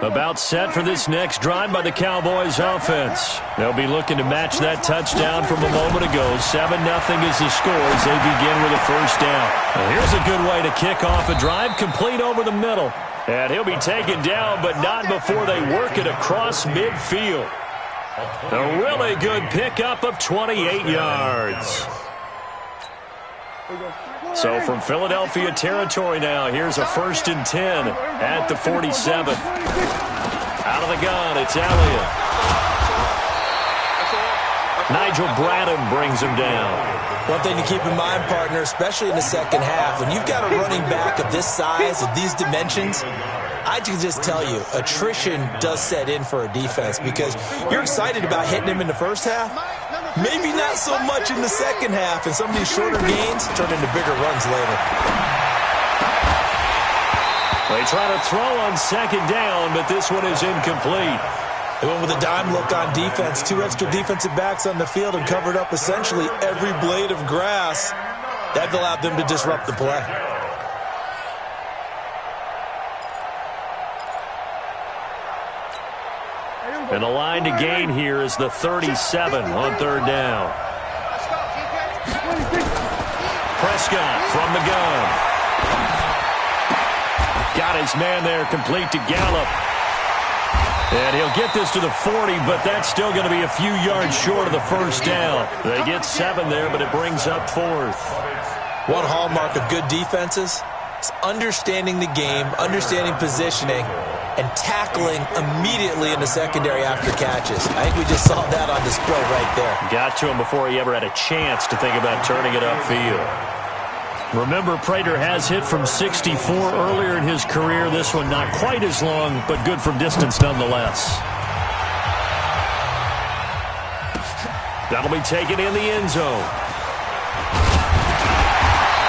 About set for this next drive by the Cowboys offense. They'll be looking to match that touchdown from a moment ago. 7-0 is the score as they begin with a first down. Now here's a good way to kick off a drive, complete over the middle. And he'll be taken down, but not before they work it across midfield. A really good pickup of 28 yards. So from Philadelphia territory now, here's a 1st and 10 at the 47. Out of the gun, it's Elliott. Nigel Bradham brings him down. One thing to keep in mind, partner, especially in the second half, when you've got a running back of this size, of these dimensions, I can just tell you, attrition does set in for a defense because you're excited about hitting him in the first half. Maybe not so much in the second half, and some of these shorter gains turn into bigger runs later. They try to throw on second down, but this one is incomplete. They went with a dime look on defense. 2 extra defensive backs on the field and covered up essentially every blade of grass. That allowed them to disrupt the play. And the line to gain here is the 37 on 3rd down. Prescott from the gun. Got his man there, complete to Gallup. And he'll get this to the 40, but that's still going to be a few yards short of the first down. They get 7 there, but it brings up 4th. One hallmark of good defenses is understanding the game, understanding positioning, and tackling immediately in the secondary after catches. I think we just saw that on display right there. Got to him before he ever had a chance to think about turning it upfield. Remember, Prater has hit from 64 earlier in his career. This one not quite as long, but good from distance nonetheless. That'll be taken in the end zone.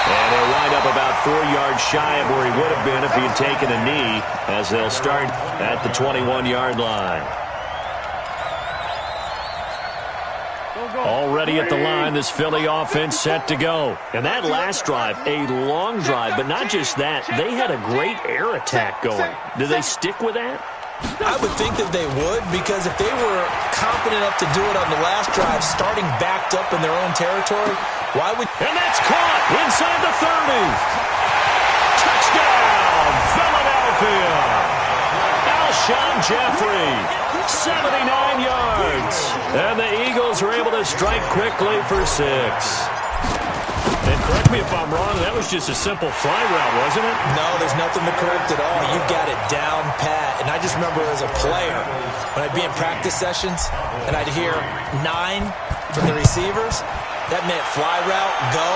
And he'll wind up about 4 yards shy of where he would have been if he had taken a knee, as they'll start at the 21-yard line. Already at the line, this Philly offense set to go. And that last drive, a long drive, but not just that. They had a great air attack going. Do they stick with that? I would think that they would, because if they were confident enough to do it on the last drive, starting backed up in their own territory, why would... And that's caught inside the 30. Touchdown, Philadelphia. Alshon Jeffrey, 79 yards. And the Eagles are able to strike quickly for 6. And correct me if I'm wrong, that was just a simple fly route, wasn't it? No, there's nothing to correct at all. You've got it down pat. And I just remember as a player, when I'd be in practice sessions and I'd hear 9 from the receivers, that meant fly route, go,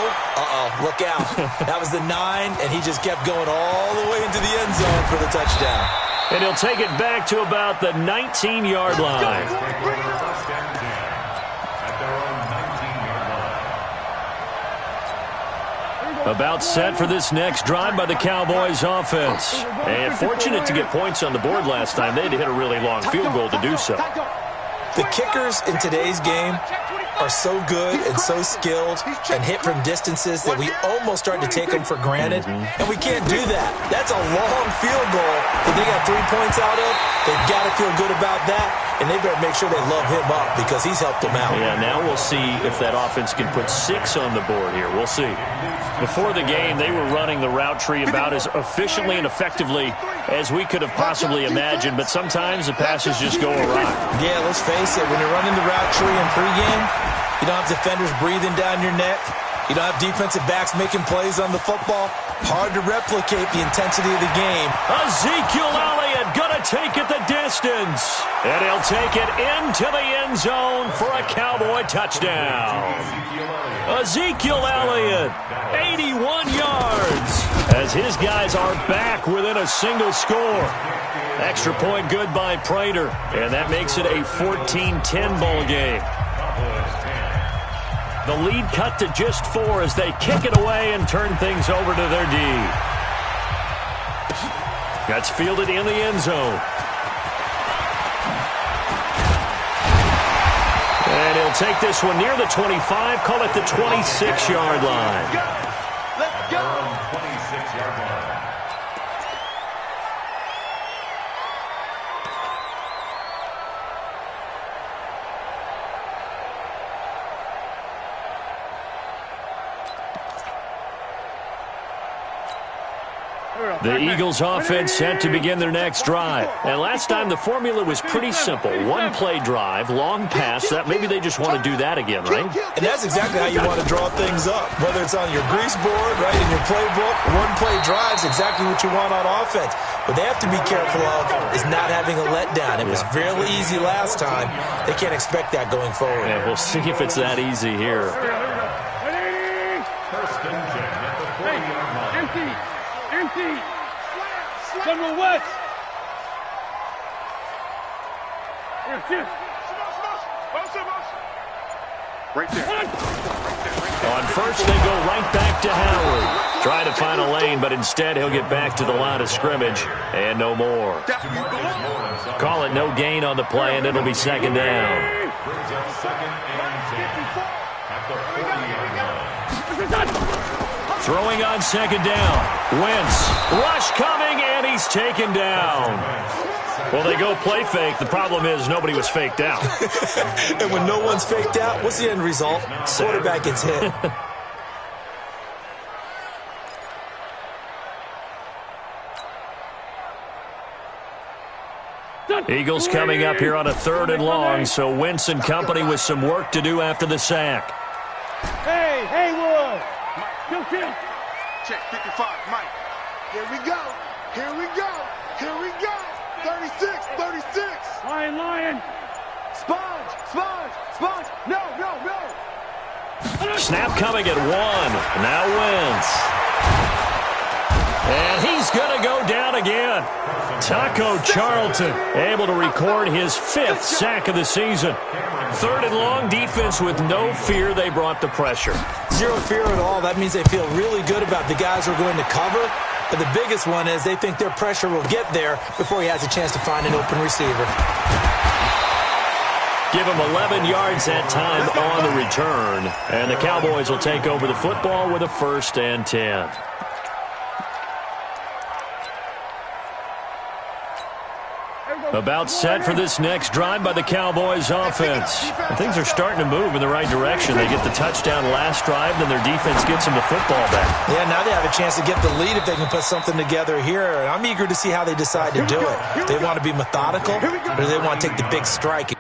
look out. That was the 9, and he just kept going all the way into the end zone for the touchdown. And he'll take it back to about the 19-yard line. About set for this next drive by the Cowboys offense. And fortunate to get points on the board last time. They had to hit a really long field goal to do so. The kickers in today's game are so good and so skilled and hit from distances that we almost start to take them for granted. And we can't do that. That's a long field goal that they got 3 points out of. They've got to feel good about that, and they better make sure they love him up because he's helped them out. Yeah, now we'll see if that offense can put 6 on the board here. We'll see. Before the game, they were running the route tree about as efficiently and effectively as we could have possibly imagined, but sometimes the passes just go awry. Yeah, let's face it, when you're running the route tree in pregame, you don't have defenders breathing down your neck. You don't have defensive backs making plays on the football. Hard to replicate the intensity of the game. Ezekiel Elliott gonna take it the distance. And he'll take it into the end zone for a Cowboy touchdown. Ezekiel Elliott, 81 yards, as his guys are back within a single score. Extra point good by Prater, and that makes it a 14-10 ball game. The lead cut to just 4 as they kick it away and turn things over to their D. That's fielded in the end zone. And he'll take this one near the 25, call it the 26-yard line. Let's go. 26-yard line. The Eagles offense set to begin their next drive. And last time the formula was pretty simple. One play drive, long pass. That maybe they just want to do that again, right? And that's exactly how you want to draw things up. Whether it's on your grease board, right, in your playbook, one play drive is exactly what you want on offense. What they have to be careful of is not having a letdown. It was really easy last time. They can't expect that going forward. Yeah, we'll see if it's that easy here. Empty. General West. Right there. On first, they go right back to Howard. Trying to find a lane, but instead he'll get back to the line of scrimmage and no more. Call it no gain on the play, and it'll be second down. Throwing on second down. Wentz. Rush coming, and he's taken down. Well, they go play fake. The problem is nobody was faked out. And when no one's faked out, what's the end result? Quarterback gets hit. Eagles coming up here on a 3rd and long, so Wentz and company with some work to do after the sack. Hey, Haywood. Check 55, Mike. Here we go. 36. Lion. Sponge. No. Snap coming at 1. Now Wentz. And he's going to go down again. Taco Charlton able to record his 5th sack of the season. 3rd and long, defense with no fear. They brought the pressure. Zero fear at all. That means they feel really good about the guys who are going to cover. But the biggest one is they think their pressure will get there before he has a chance to find an open receiver. Give him 11 yards that time on the return. And the Cowboys will take over the football with a 1st and 10. About set for this next drive by the Cowboys offense. And things are starting to move in the right direction. They get the touchdown last drive, then their defense gets them the football back. Yeah, now they have a chance to get the lead if they can put something together here. And I'm eager to see how they decide to do it. Do they want to be methodical, or do they want to take the big strike?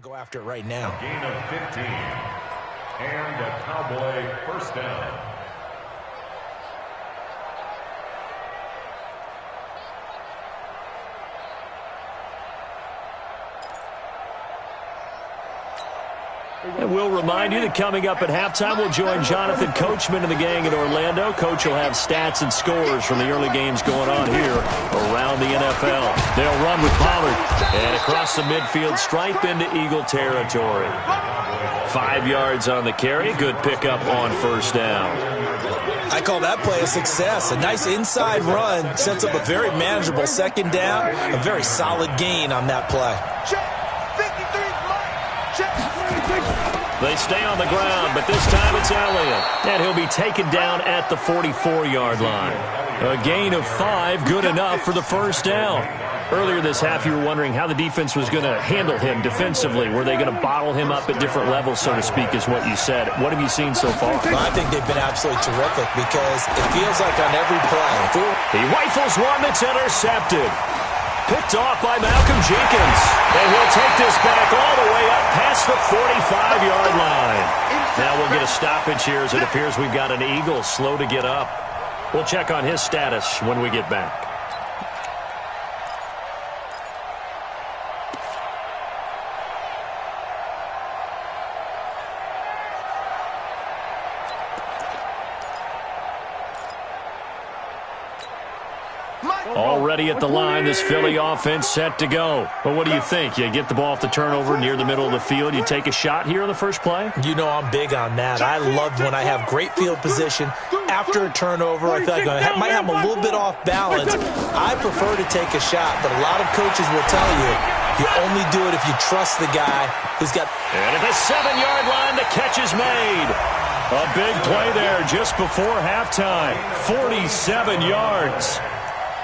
Go after it right now. Gain of 15. And a Cowboy 1st down. And we'll remind you that coming up at halftime, we'll join Jonathan Coachman and the gang in Orlando. Coach will have stats and scores from the early games going on here around the NFL. They'll run with Pollard. And across the midfield stripe into Eagle territory. 5 yards on the carry. Good pickup on 1st down. I call that play a success. A nice inside run sets up a very manageable 2nd down. A very solid gain on that play. They stay on the ground, but this time it's Elliott. And he'll be taken down at the 44-yard line. A gain of 5, good enough for the 1st down. Earlier this half, you were wondering how the defense was going to handle him defensively. Were they going to bottle him up at different levels, so to speak, is what you said. What have you seen so far? Well, I think they've been absolutely terrific because it feels like on every play. He rifles one that's intercepted. Picked off by Malcolm Jenkins. And he'll take this back all the way up past the 45-yard line. Now we'll get a stoppage here as it appears we've got an Eagle slow to get up. We'll check on his status when we get back. Mike. Already at the line, this Philly offense set to go. But what do you think? You get the ball off the turnover near the middle of the field. You take a shot here on the first play? You know I'm big on that. I love when I have great field position after a turnover. I feel like I might have a little bit off balance. I prefer to take a shot, but a lot of coaches will tell you, you only do it if you trust the guy who's got... And at the 7-yard line, the catch is made. A big play there just before halftime. 47 yards.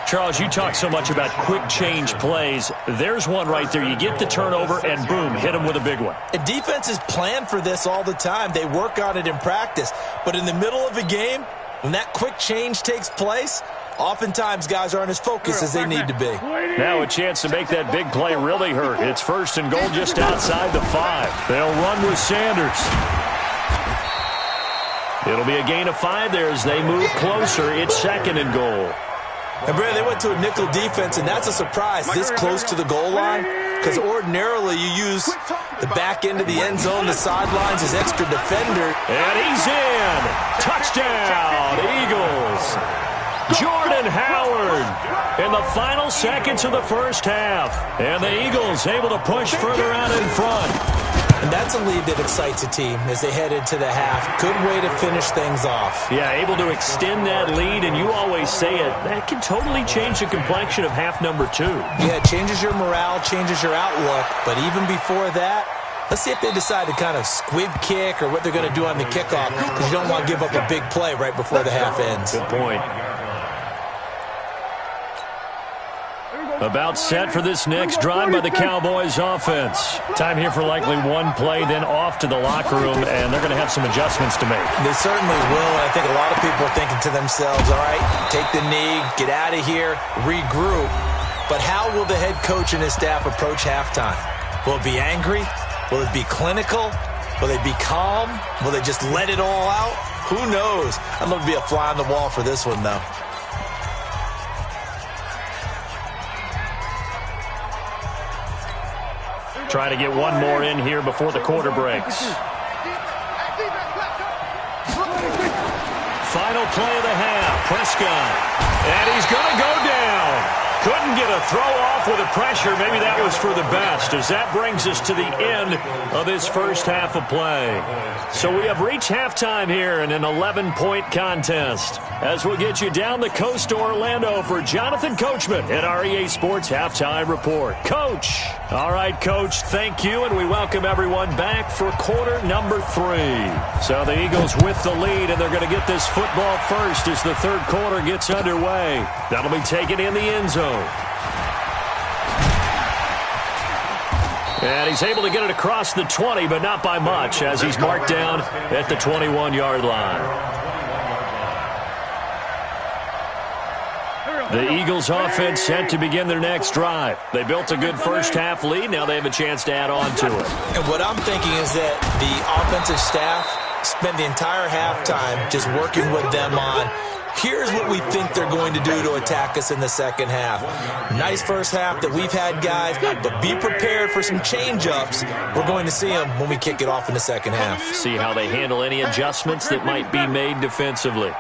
Charles, you talk so much about quick change plays. There's one right there. You get the turnover, and boom, hit them with a big one. And defenses plan for this all the time. They work on it in practice. But in the middle of a game, when that quick change takes place, oftentimes guys aren't as focused as they need to be. Now a chance to make that big play really hurt. It's 1st and goal just outside the 5. They'll run with Sanders. It'll be a gain of 5 there as they move closer. It's 2nd and goal. And, Brad, they went to a nickel defense, and that's a surprise this close to the goal line, because ordinarily you use the back end of the end zone, the sidelines as extra defender. And he's in. Touchdown, Eagles. Jordan Howard in the final seconds of the first half. And the Eagles able to push further out in front. And that's a lead that excites a team as they head into the half. Good way to finish things off. Yeah, able to extend that lead, and you always say it, that can totally change the complexion of half number 2. Yeah, it changes your morale, changes your outlook. But even before that, let's see if they decide to kind of squib kick or what they're going to do on the kickoff, because you don't want to give up a big play right before the half ends. Good point. About set for this next drive by the Cowboys offense. Time here for likely one play, then off to the locker room, and they're going to have some adjustments to make. They certainly will, and I think a lot of people are thinking to themselves, all right, take the knee, get out of here, regroup. But how will the head coach and his staff approach halftime? Will it be angry? Will it be clinical? Will they be calm? Will they just let it all out? Who knows? I'd love to be a fly on the wall for this one, though. Try to get one more in here before the quarter breaks. Final play of the half. Prescott. And he's going to go down. Couldn't get a throw off with the pressure. Maybe that was for the best, as that brings us to the end of this first half of play. So we have reached halftime here in an 11-point contest. As we'll get you down the coast to Orlando for Jonathan Coachman at our EA Sports Halftime Report. Coach. All right, Coach, thank you, and we welcome everyone back for quarter number 3. So the Eagles with the lead, and they're going to get this football first as the third quarter gets underway. That'll be taken in the end zone. And he's able to get it across the 20, but not by much, as he's marked down at the 21-yard line. The Eagles offense set to begin their next drive. They built a good first-half lead. Now they have a chance to add on to it. And what I'm thinking is that the offensive staff spent the entire halftime just working with them on, here's what we think they're going to do to attack us in the second half. Nice first half that we've had, guys, but be prepared for some change-ups. We're going to see them when we kick it off in the second half. See how they handle any adjustments that might be made defensively.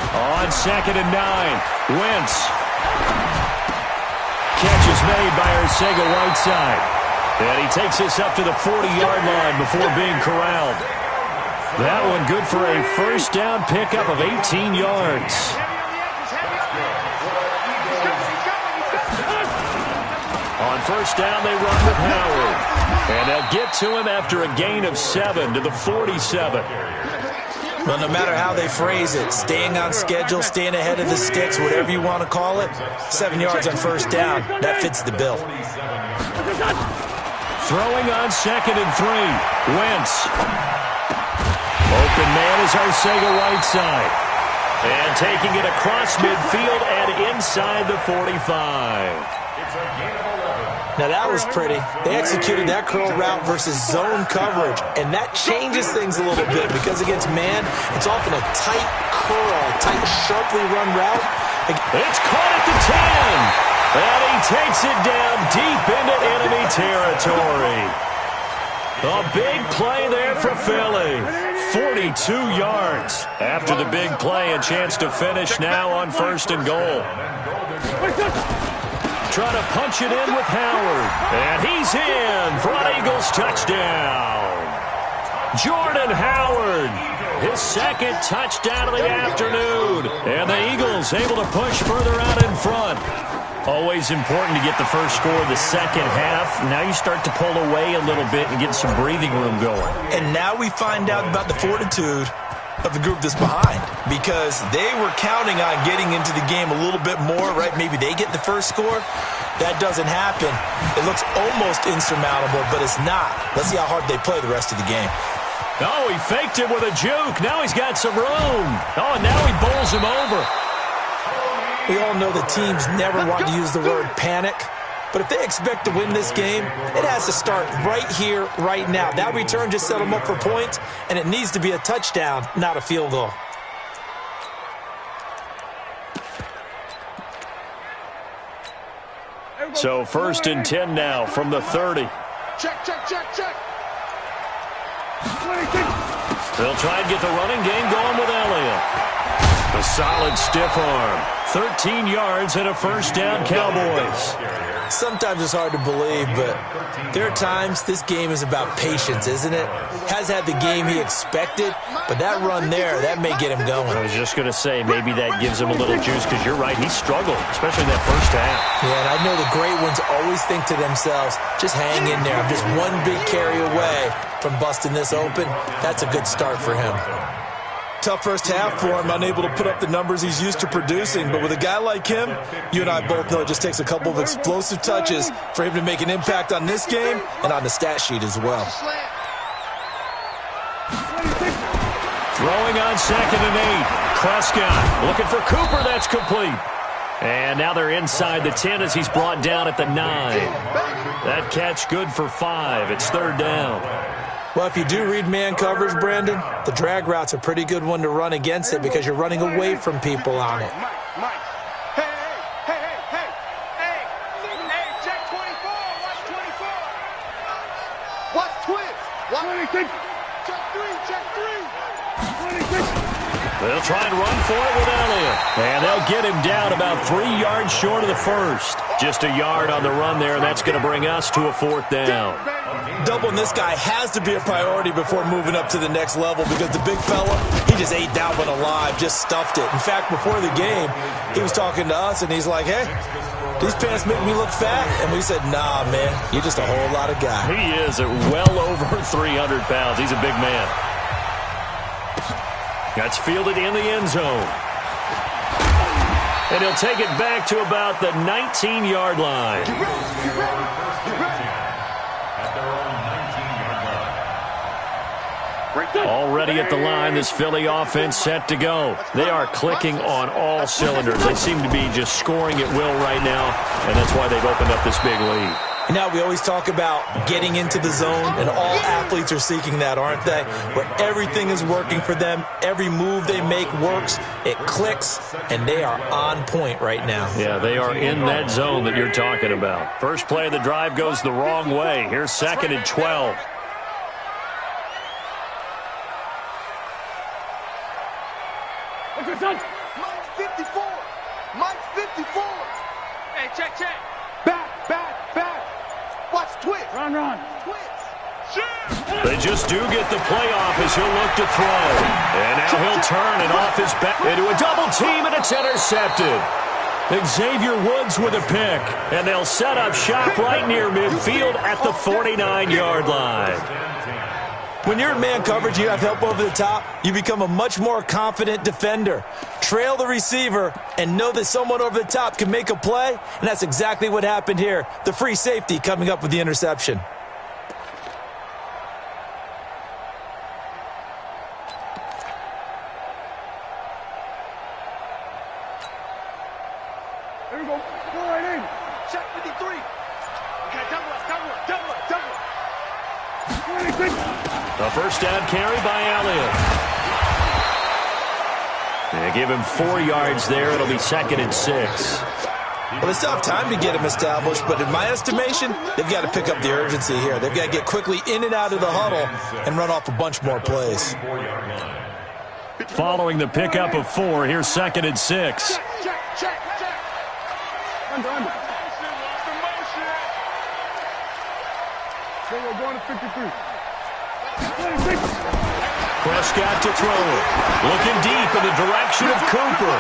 On 2nd and 9, Wentz. Catch is made by Arcega-Whiteside. And he takes us up to the 40-yard line before being corralled. That one good for a first down pickup of 18 yards. On first down, they run with Howard. And they'll get to him after a gain of 7 to the 47. Well, no matter how they phrase it, staying on schedule, staying ahead of the sticks, whatever you want to call it, 7 yards on first down, that fits the bill. Throwing on 2nd and 3, Wentz. Open man is Arcega-Whiteside. And taking it across midfield and inside the 45. Now that was pretty. They executed that curl route versus zone coverage, and that changes things a little bit because against man, it's often a tight curl, tight, sharply run route. It's caught at the 10, and he takes it down deep into enemy territory. A big play there for Philly. 42 yards. After the big play, a chance to finish now on 1st and goal. Trying to punch it in with Howard. And he's in for an Eagles touchdown. Jordan Howard, his 2nd touchdown of the afternoon. And the Eagles able to push further out in front. Always important to get the first score of the second half. Now you start to pull away a little bit and get some breathing room going. And now we find out about the fortitude of the group that's behind, because they were counting on getting into the game a little bit more, right? Maybe they get the first score. That doesn't happen. It looks almost insurmountable, but it's not. Let's see how hard they play the rest of the game. Oh, he faked it with a juke. Now he's got some room. Oh, and now he bowls him over. We all know the teams never want to use the word panic, but if they expect to win this game, it has to start right here, right now. That return just set them up for points, and it needs to be a touchdown, not a field goal. So 1st and 10 now from the 30. Check, check, check, check. They'll try and get the running game going with Elliott. A solid stiff arm. 13 yards and a 1st down, Cowboys. Sometimes it's hard to believe, but there are times this game is about patience, isn't it? Has had the game he expected, but that run there, that may get him going. I was just going to say, maybe that gives him a little juice, because you're right, he struggled, especially in that 1st half. Yeah, and I know the great ones always think to themselves, just hang in there. I'm just one big carry away from busting this open. That's a good start for him. Tough first half for him, unable to put up the numbers he's used to producing. But with a guy like him, you and I both know it just takes a couple of explosive touches for him to make an impact on this game and on the stat sheet as well. Throwing on 2nd and 8. Prescott looking for Cooper. That's complete. And now they're inside the 10 as he's brought down at the 9. That catch good for 5. It's 3rd down. Well, if you do read man coverage, Brandon, the drag route's a pretty good one to run against it because you're running away from people on it. Mike. Hey, check 24. Watch 24. Watch twins. Check 3. They'll try and run for it with Elliott. And they'll get him down about 3 yards short of the 1st. Just a yard on the run there, and that's going to bring us to a 4th down. Doubling this guy has to be a priority before moving up to the next level, because the big fella, he just ate that one alive, just stuffed it. In fact, before the game, he was talking to us, and he's like, hey, these pants make me look fat. And we said, nah, man, you're just a whole lot of guy. He is at well over 300 pounds. He's a big man. That's fielded in the end zone. And he'll take it back to about the 19-yard line. Already at the line, this Philly offense set to go. They are clicking on all cylinders. They seem to be just scoring at will right now, and that's why they've opened up this big lead. And now we always talk about getting into the zone, and all athletes are seeking that, aren't they? Where everything is working for them, every move they make works, it clicks, and they are on point right now. Yeah, they are in that zone that you're talking about. First play of the drive goes the wrong way. Here's 2nd and 12. Mike 54. Hey, check. Back. Watch twist. Run. They just do get the playoff as he'll look to throw. And now he'll turn and off his back into a double team, and it's intercepted. Xavier Woods with a pick, and they'll set up shop right near midfield at the 49-yard line. When you're in man coverage, you have help over the top, you become a much more confident defender. Trail the receiver and know that someone over the top can make a play, and that's exactly what happened here. The free safety coming up with the interception. There we go. Go right in. Check 53. Okay, double up. 26. A first down carry by Elliott. They give him 4 yards there. It'll be 2nd and 6. Well, they still have time to get him established, but in my estimation, they've got to pick up the urgency here. They've got to get quickly in and out of the huddle and run off a bunch more plays. Following the pickup of 4, here's 2nd and 6. Check. Under. They were going to 53. 26. Prescott to throw it. Looking deep in the direction of Cooper.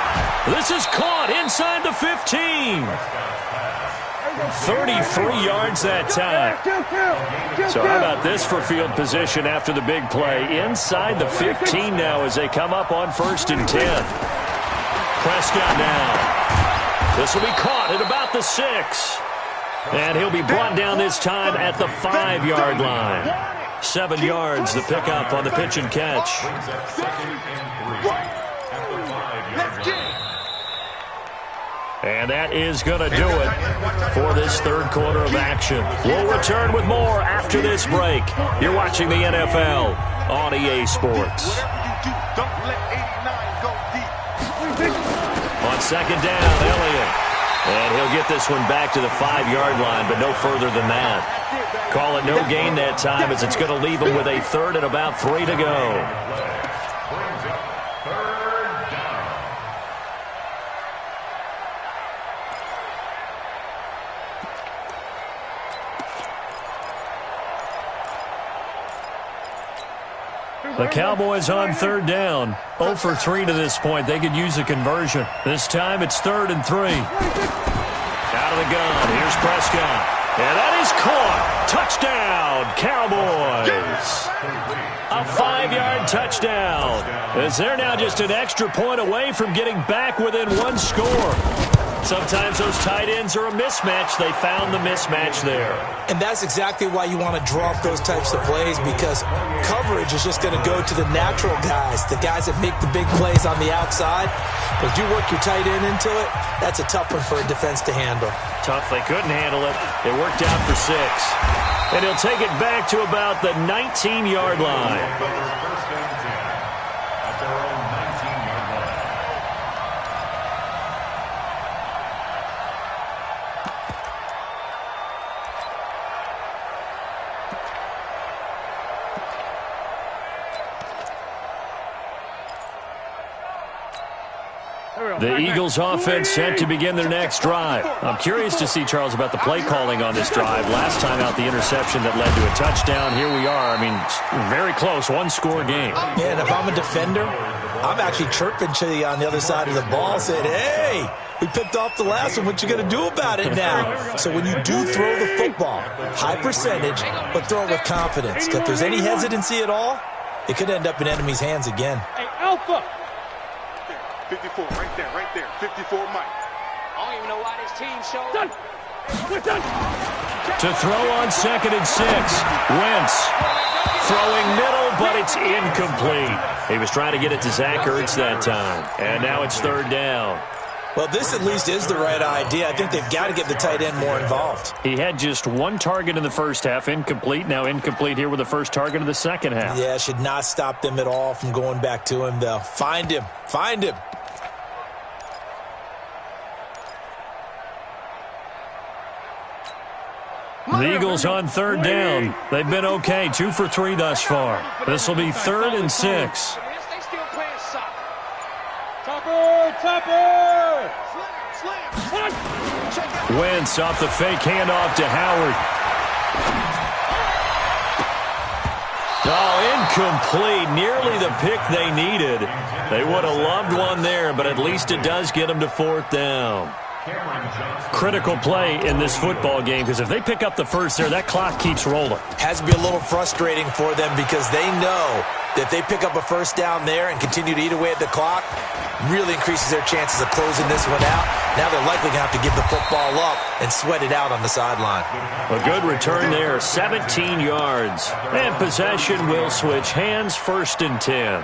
This is caught inside the 15. 33 yards that time. So how about this for field position after the big play? Inside the 15 now as they come up on 1st and 10. Prescott now. This will be caught at about the 6. And he'll be brought down this time at the 5-yard line. 7 yards, the pickup on the pitch and catch. And that is going to do it for this 3rd quarter of action. We'll return with more after this break. You're watching the NFL on EA Sports. On 2nd down, Elliott. And he'll get this one back to the 5-yard line, but no further than that. Call it no gain that time as it's going to leave him with a 3rd and about 3 to go. The Cowboys on 3rd down. 0 for 3 to this point. They could use a conversion. This time it's 3rd and 3. Out of the gun. Here's Prescott. And that is caught. Touchdown, Cowboys. A 5-yard touchdown. As they're now just an extra point away from getting back within 1 score. Sometimes those tight ends are a mismatch. They found the mismatch there. And that's exactly why you want to draw up those types of plays, because coverage is just going to go to the natural guys, the guys that make the big plays on the outside. But if you work your tight end into it, that's a tough one for a defense to handle. Tough. They couldn't handle it. It worked out for 6. And he'll take it back to about the 19-yard line. The Eagles offense set to begin their next drive. I'm curious to see, Charles, about the play calling on this drive. Last time out, the interception that led to a touchdown. Here we are. I mean, very close, 1-score game. Yeah, and if I'm a defender, I'm actually chirping to you on the other side of the ball, saying, hey, we picked off the last one. What you going to do about it now? So when you do throw the football, high percentage, but throw it with confidence. If there's any hesitancy at all, it could end up in enemy's hands again. Hey, Alpha. 54, right there. 54, Mike. I don't even know why this team showed Done. We're done. To throw on 2nd and 6. Wentz throwing middle, but it's incomplete. He was trying to get it to Zach Ertz that time. And now it's 3rd down. Well, this at least is the right idea. I think they've got to get the tight end more involved. He had just 1 target in the first half, incomplete. Now incomplete here with the first target of the second half. Yeah, should not stop them at all from going back to him, though. Find him. The Eagles on 3rd down. They've been okay, 2 for 3 thus far. This will be 3rd and 6. They still playing soccer. Topper. Wentz off the fake handoff to Howard. Oh, incomplete. Nearly the pick they needed. They would have loved one there, but at least it does get them to 4th down. Critical play in this football game, because if they pick up the first there, that clock keeps rolling. Has to be a little frustrating for them because they know that if they pick up a first down there and continue to eat away at the clock, really increases their chances of closing this one out. Now they're likely going to have to give the football up and sweat it out on the sideline. A good return there, 17 yards. And possession will switch hands, 1st and 10.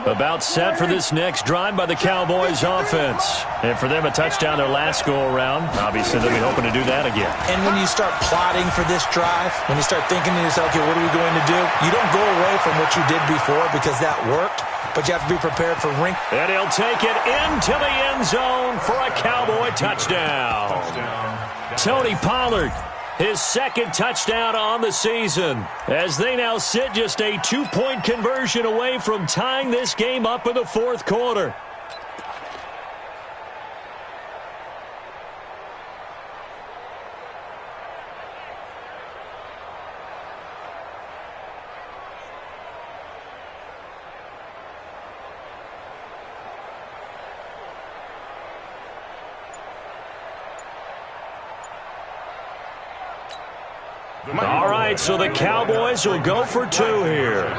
About set for this next drive by the Cowboys offense. And for them, a touchdown their last go-around. Obviously, they'll be hoping to do that again. And when you start plotting for this drive, when you start thinking to yourself, okay, what are we going to do? You don't go away from what you did before because that worked, but you have to be prepared for ring. And he'll take it into the end zone for a Cowboy touchdown. Tony Pollard, his second touchdown on the season, as they now sit just a 2-point conversion away from tying this game up in the fourth quarter. All right, so the Cowboys will go for 2 here.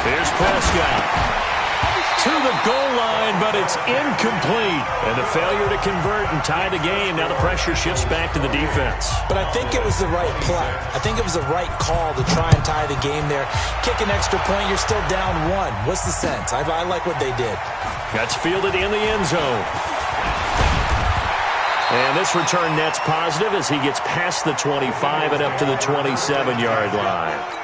Here's Prescott. To the goal line, but it's incomplete. And a failure to convert and tie the game. Now the pressure shifts back to the defense. But I think it was the right play. I think it was the right call to try and tie the game there. Kick an extra point, you're still down 1. What's the sense? I like what they did. That's fielded in the end zone. And this return net's positive as he gets past the 25 and up to the 27-yard line.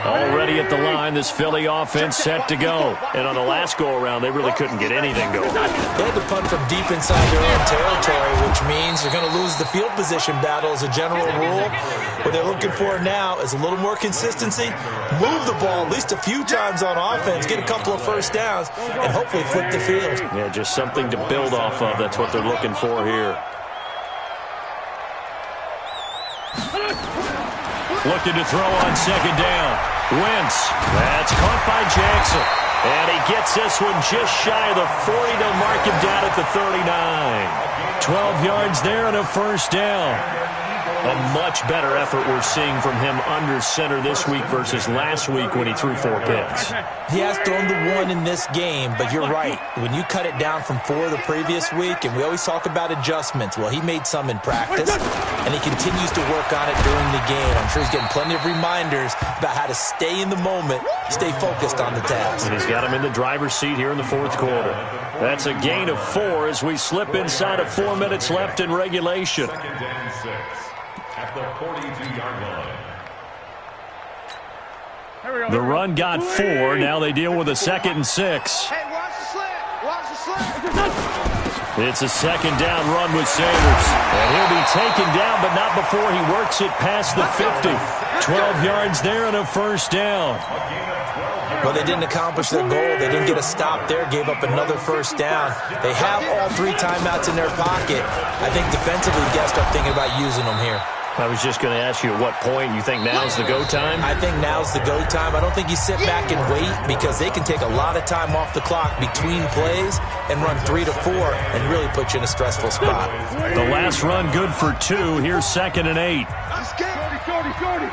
Already at the line, this Philly offense set to go. And on the last go-around, they really couldn't get anything going. They had to punt from deep inside their own territory, which means they're going to lose the field position battle as a general rule. What they're looking for now is a little more consistency, move the ball at least a few times on offense, get a couple of first downs, and hopefully flip the field. Yeah, just something to build off of. That's what they're looking for here. Looking to throw on second down. Wentz. That's caught by Jackson. And he gets this one just shy of the 40. They'll mark him down at the 39. 12 yards there and a first down. A much better effort we're seeing from him under center this week versus last week when he threw 4 picks. He has thrown the 1 in this game, but you're right. When you cut it down from 4 the previous week, and we always talk about adjustments, well, he made some in practice, and he continues to work on it during the game. I'm sure he's getting plenty of reminders about how to stay in the moment, stay focused on the task. And he's got him in the driver's seat here in the fourth quarter. That's a gain of 4 as we slip inside of 4 minutes left in regulation. Second and 6 at the 42-yard line. The run got 4. Now they deal with a 2nd and 6. Hey, watch the slant. Watch the slant. It's a second down run with Sanders. And he'll be taken down, but not before he works it past the 50. 12 yards there and a first down. Well, they didn't accomplish their goal. They didn't get a stop there, gave up another first down. They have all 3 timeouts in their pocket. I think defensively, you got to start thinking about using them here. I was just going to ask you at what point you think now's the go time? I think now's the go time. I don't think you sit back and wait because they can take a lot of time off the clock between plays and run 3 to 4 and really put you in a stressful spot. The last run good for 2. Here's 2nd and 8. Shorty.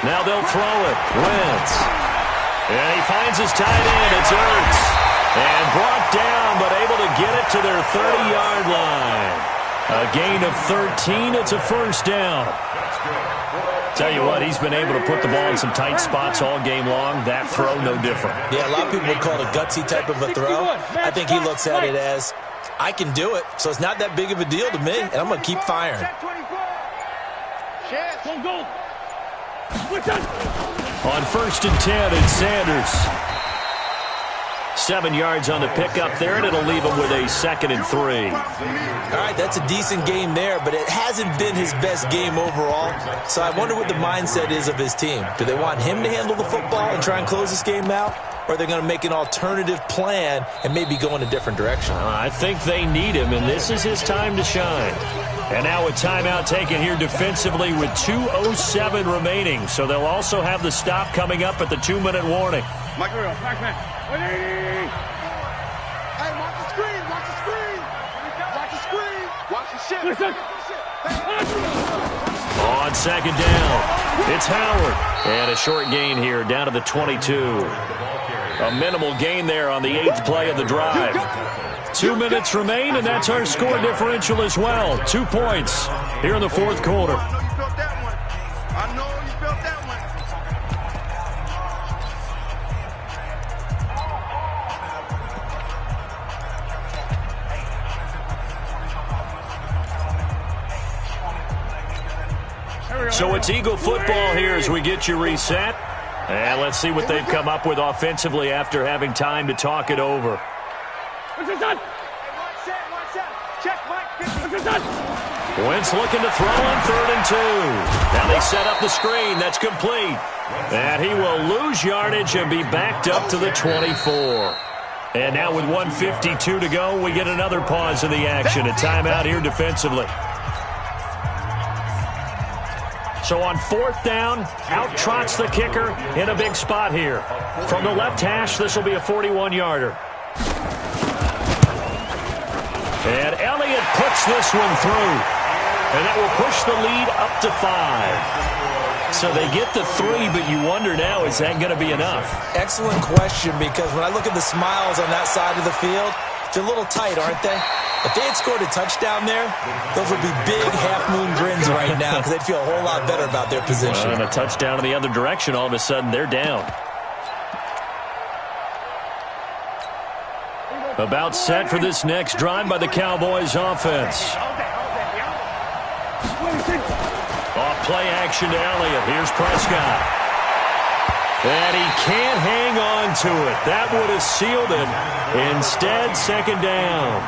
Now they'll throw it. Wentz. And he finds his tight end. It's Ertz. And brought down, but able to get it to their 30-yard line. A gain of 13. It's a first down. Tell you what, he's been able to put the ball in some tight spots all game long. That throw, no different. Yeah, a lot of people would call it a gutsy type of a throw. I think he looks at it as, I can do it, so it's not that big of a deal to me, and I'm going to keep firing. On 1st and 10, it's Sanders. 7 yards on the pickup there, and it'll leave him with a 2nd and 3. All right, that's a decent game there, but it hasn't been his best game overall. So I wonder what the mindset is of his team. Do they want him to handle the football and try and close this game out? Or are they going to make an alternative plan and maybe go in a different direction? I think they need him, and this is his time to shine. And now a timeout taken here defensively with 2:07 remaining. So they'll also have the stop coming up at the 2-minute warning. Mike, man. 180. Hey, watch the screen. Watch the screen. Watch the screen. Watch the shit. Listen. On 2nd down, it's Howard. And a short gain here down to the 22. A minimal gain there on the 8th play of the drive. 2 minutes remain, and that's our score differential as well. 2 points here in the fourth quarter. I know you felt that one. I know you felt that one. So it's Eagle football here as we get you reset. And let's see what they've come up with offensively after having time to talk it over. Wentz looking to throw on 3rd and 2. Now they set up the screen. That's complete. And he will lose yardage and be backed up to the 24. And now with 1:52 to go, we get another pause in the action. A timeout here defensively. So on 4th down, out trots the kicker in a big spot here. From the left hash, this will be a 41-yarder. And Elliott puts this one through. And that will push the lead up to 5. So they get the 3, but you wonder now, is that going to be enough? Excellent question, because when I look at the smiles on that side of the field, they're a little tight, aren't they? If they had scored a touchdown there, those would be big half-moon grins right now because they'd feel a whole lot better about their position. And a touchdown in the other direction, all of a sudden they're down. About set for this next drive by the Cowboys offense. Off play action to Elliott. Here's Prescott. And he can't hang on to it. That would have sealed it. Instead, 2nd down.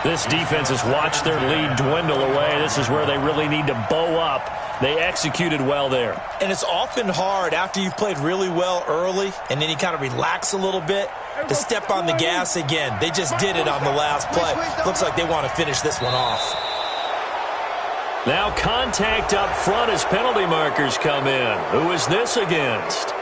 This defense has watched their lead dwindle away. This is where they really need to bow up. They executed well there. And it's often hard after you've played really well early and then you kind of relax a little bit to step on the gas again. They just did it on the last play. Looks like they want to finish this one off. Now contact up front as penalty markers come in. Who is this against?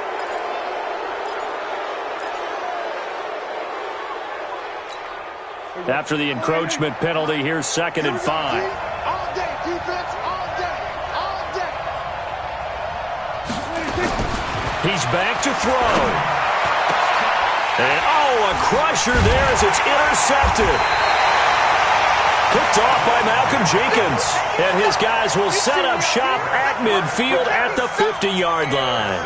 After the encroachment penalty, here's 2nd and 5. All day, defense, all day, all day. He's back to throw. And, oh, a crusher there as it's intercepted. Picked off by Malcolm Jenkins. And his guys will set up shop at midfield at the 50-yard line.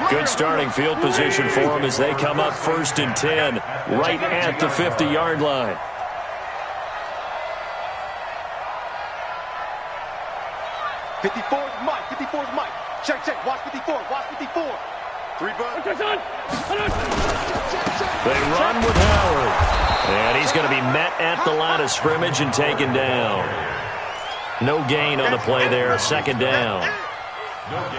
Good starting field position for them as they come up 1st and 10 right at the 50-yard line. Mike. 54's Mike. Check. Watch 54. Watch 54. 3 bucks. They run with Howard. And he's going to be met at the line of scrimmage and taken down. No gain on the play there. 2nd down.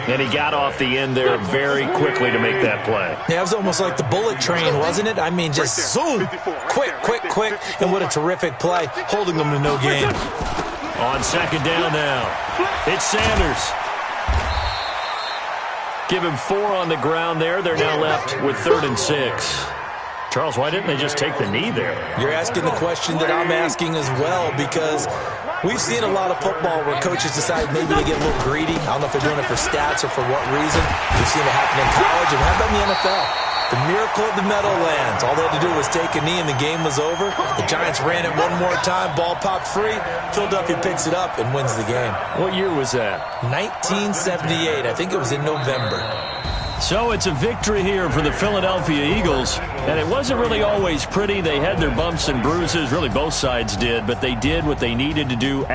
And he got off the end there very quickly to make that play. Yeah, it was almost like the bullet train, wasn't it? I mean, just zoom. Quick. And what a terrific play, holding them to no gain. On 2nd down now. It's Sanders. Give him 4 on the ground there. They're now left with 3rd and 6. Charles, why didn't they just take the knee there? You're asking the question that I'm asking as well, because we've seen a lot of football where coaches decide maybe to get a little greedy. I don't know if they're doing it for stats or for what reason. We've seen it happen in college, and how about in the NFL? The miracle of the Meadowlands. All they had to do was take a knee and the game was over. The Giants ran it one more time. Ball popped free. Philadelphia picks it up and wins the game. What year was that? 1978. I think it was in November. So it's a victory here for the Philadelphia Eagles. And it wasn't really always pretty. They had their bumps and bruises. Really, both sides did. But they did what they needed to do at